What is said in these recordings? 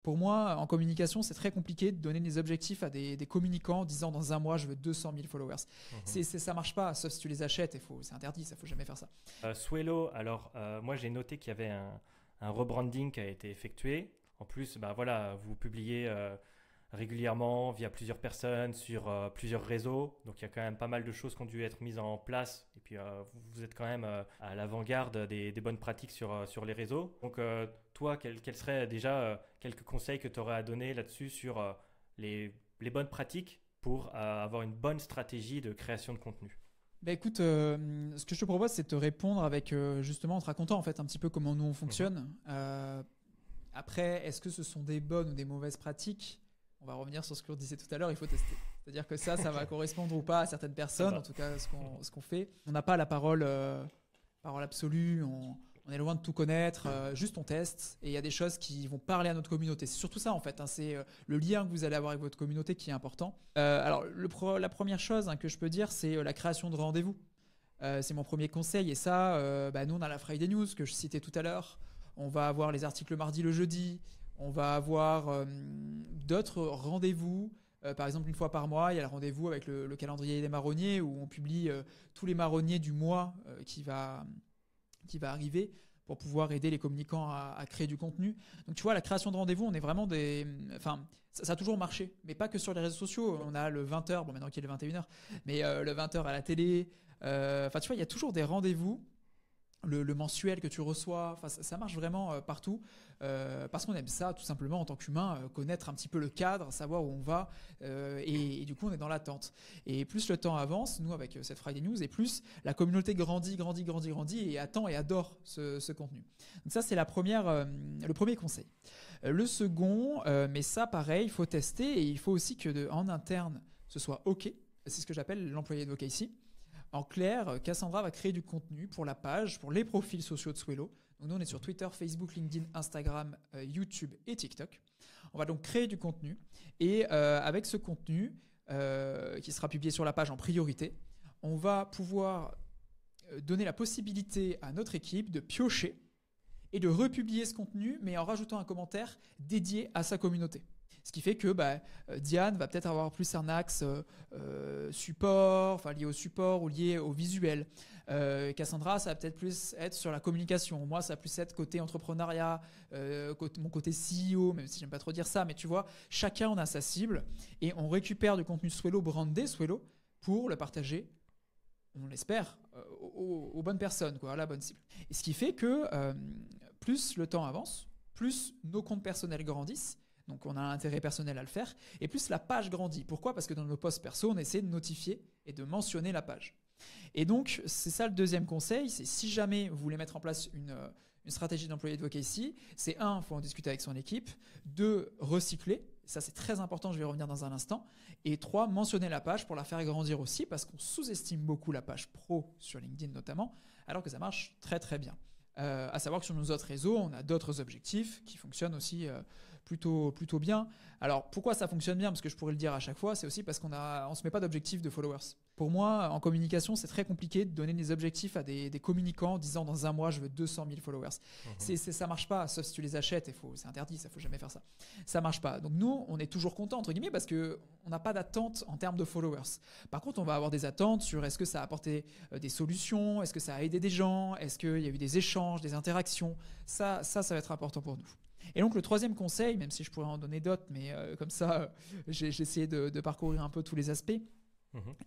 Pour moi, en communication, c'est très compliqué de donner des objectifs à des communicants en disant dans un mois, je veux 200 000 followers. Ça marche pas, sauf si tu les achètes. C'est interdit, ça faut jamais faire ça. Swello, alors moi j'ai noté qu'il y avait un rebranding qui a été effectué. En plus, bah, voilà, vous publiez régulièrement via plusieurs personnes sur plusieurs réseaux. Donc il y a quand même pas mal de choses qui ont dû être mises en place. Et puis vous êtes quand même à l'avant-garde des bonnes pratiques sur les réseaux. Donc toi, quels seraient déjà quelques conseils que tu aurais à donner là-dessus sur les bonnes pratiques pour avoir une bonne stratégie de création de contenu? Bah écoute, ce que je te propose, c'est de te répondre avec justement en te racontant en fait un petit peu comment nous on fonctionne. Après, est-ce que ce sont des bonnes ou des mauvaises pratiques? On va revenir sur ce qu'on disait tout à l'heure, il faut tester. C'est-à-dire que ça va correspondre ou pas à certaines personnes, en tout cas ce qu'on fait. On n'a pas la parole absolue, on est loin de tout connaître, juste on teste et il y a des choses qui vont parler à notre communauté. C'est surtout ça en fait, c'est le lien que vous allez avoir avec votre communauté qui est important. Alors la première chose que je peux dire, c'est la création de rendez-vous. C'est mon premier conseil et ça, nous on a la Friday News que je citais tout à l'heure. On va avoir les articles le mardi, le jeudi. On va avoir d'autres rendez-vous. Par exemple, une fois par mois, il y a le rendez-vous avec le calendrier des marronniers où on publie tous les marronniers du mois qui va arriver pour pouvoir aider les communicants à créer du contenu. Donc tu vois, la création de rendez-vous, on est vraiment ça a toujours marché, mais pas que sur les réseaux sociaux. On a le 20h, bon maintenant qu'il est 21h, mais le 20h à la télé. Tu vois, il y a toujours des rendez-vous. Le mensuel que tu reçois, ça marche vraiment partout parce qu'on aime ça tout simplement en tant qu'humain, connaître un petit peu le cadre, savoir où on va et du coup on est dans l'attente. Et plus le temps avance, nous avec cette Friday News, et plus la communauté grandit et attend et adore ce contenu. Donc ça c'est le premier conseil. Le second, mais ça pareil, il faut tester et il faut aussi que en interne ce soit OK. C'est ce que j'appelle l'employé de ici. En clair, Cassandra va créer du contenu pour la page, pour les profils sociaux de Swello. Donc nous, on est sur Twitter, Facebook, LinkedIn, Instagram, YouTube et TikTok. On va donc créer du contenu. Et avec ce contenu, qui sera publié sur la page en priorité, on va pouvoir donner la possibilité à notre équipe de piocher et de republier ce contenu, mais en rajoutant un commentaire dédié à sa communauté. Ce qui fait que Diane va peut-être avoir plus un axe support, enfin lié au support ou lié au visuel. Cassandra, ça va peut-être plus être sur la communication. Moi, ça va plus être côté entrepreneuriat, mon côté CEO, même si j'aime pas trop dire ça, mais tu vois, chacun on a sa cible et on récupère du contenu Swello, brandé Swello, pour le partager, on l'espère, aux bonnes personnes, à la bonne cible. Et ce qui fait que plus le temps avance, plus nos comptes personnels grandissent. Donc on a un intérêt personnel à le faire. Et plus la page grandit. Pourquoi ? Parce que dans nos posts perso, on essaie de notifier et de mentionner la page. Et donc, c'est ça le deuxième conseil. C'est si jamais vous voulez mettre en place une stratégie d'employé advocacy, c'est il faut en discuter avec son équipe. 2, recycler. Ça, c'est très important. Je vais y revenir dans un instant. Et 3, mentionner la page pour la faire grandir aussi parce qu'on sous-estime beaucoup la page pro sur LinkedIn notamment, alors que ça marche très très bien. À savoir que sur nos autres réseaux, on a d'autres objectifs qui fonctionnent aussi plutôt bien. Alors pourquoi ça fonctionne bien ? Parce que je pourrais le dire à chaque fois, c'est aussi parce qu'on se met pas d'objectif de followers. Pour moi, en communication, c'est très compliqué de donner des objectifs à des communicants en disant dans un mois, je veux 200 000 followers. Ça marche pas, sauf si tu les achètes, c'est interdit, ça faut jamais faire ça. Ça marche pas. Donc nous, on est toujours content entre guillemets parce que on n'a pas d'attente en termes de followers. Par contre, on va avoir des attentes sur est-ce que ça a apporté des solutions, est-ce que ça a aidé des gens, est-ce qu'il y a eu des échanges, des interactions. Ça va être important pour nous. Et donc le troisième conseil, même si je pourrais en donner d'autres, mais comme ça, j'ai essayé de parcourir un peu tous les aspects.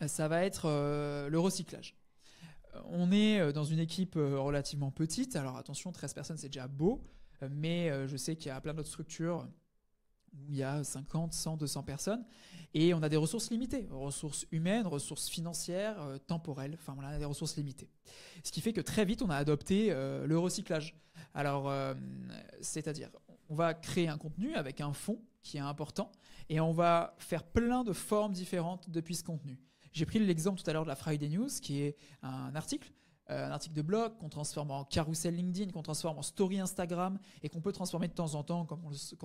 Ça va être le recyclage. On est dans une équipe relativement petite. Alors attention, 13 personnes, c'est déjà beau. Mais je sais qu'il y a plein d'autres structures où il y a 50, 100, 200 personnes. Et on a des ressources limitées. Ressources humaines, ressources financières, temporelles. Enfin, on a des ressources limitées. Ce qui fait que très vite, on a adopté le recyclage. Alors, c'est-à-dire, on va créer un contenu avec un fond qui est important et on va faire plein de formes différentes depuis ce contenu. J'ai pris l'exemple tout à l'heure de la Friday News qui est un article de blog qu'on transforme en carousel LinkedIn, qu'on transforme en story Instagram et qu'on peut transformer de temps en temps, quand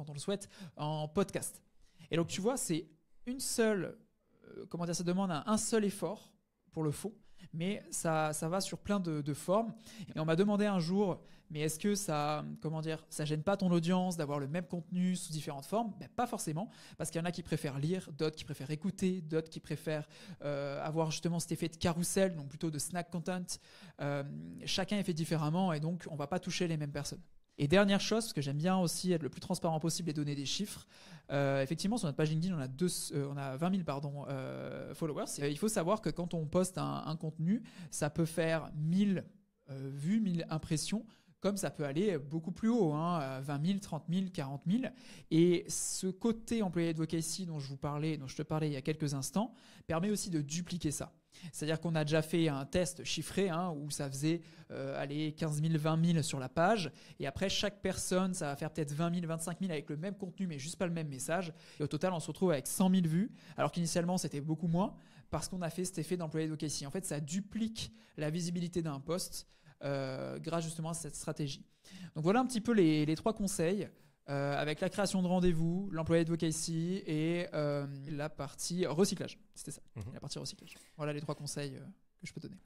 on le souhaite, en podcast. Et donc tu vois, c'est une seule, ça demande un seul effort pour le fond, Mais ça va sur plein de formes. Et on m'a demandé un jour, mais est-ce que ça gêne pas ton audience d'avoir le même contenu sous différentes formes? Ben, pas forcément, parce qu'il y en a qui préfèrent lire, d'autres qui préfèrent écouter, d'autres qui préfèrent avoir justement cet effet de carrousel, donc plutôt de snack content. Chacun est fait différemment et donc on va pas toucher les mêmes personnes. Et dernière chose, parce que j'aime bien aussi être le plus transparent possible et donner des chiffres, effectivement sur notre page LinkedIn on a 20 000 followers. Il faut savoir que quand on poste un contenu, ça peut faire 1000 vues, 1000 impressions, comme ça peut aller beaucoup plus haut, 20 000, 30 000, 40 000. Et ce côté employé advocacy dont je te parlais il y a quelques instants, permet aussi de dupliquer ça. C'est-à-dire qu'on a déjà fait un test chiffré où ça faisait 15 000, 20 000 sur la page. Et après, chaque personne, ça va faire peut-être 20 000, 25 000 avec le même contenu, mais juste pas le même message. Et au total, on se retrouve avec 100 000 vues, alors qu'initialement, c'était beaucoup moins, parce qu'on a fait cet effet d'employé advocacy. En fait, ça duplique la visibilité d'un post grâce justement à cette stratégie. Donc voilà un petit peu les 3 conseils. Avec la création de rendez-vous, l'employé advocacy et la partie recyclage. C'était ça, la partie recyclage. Voilà les 3 conseils que je peux donner.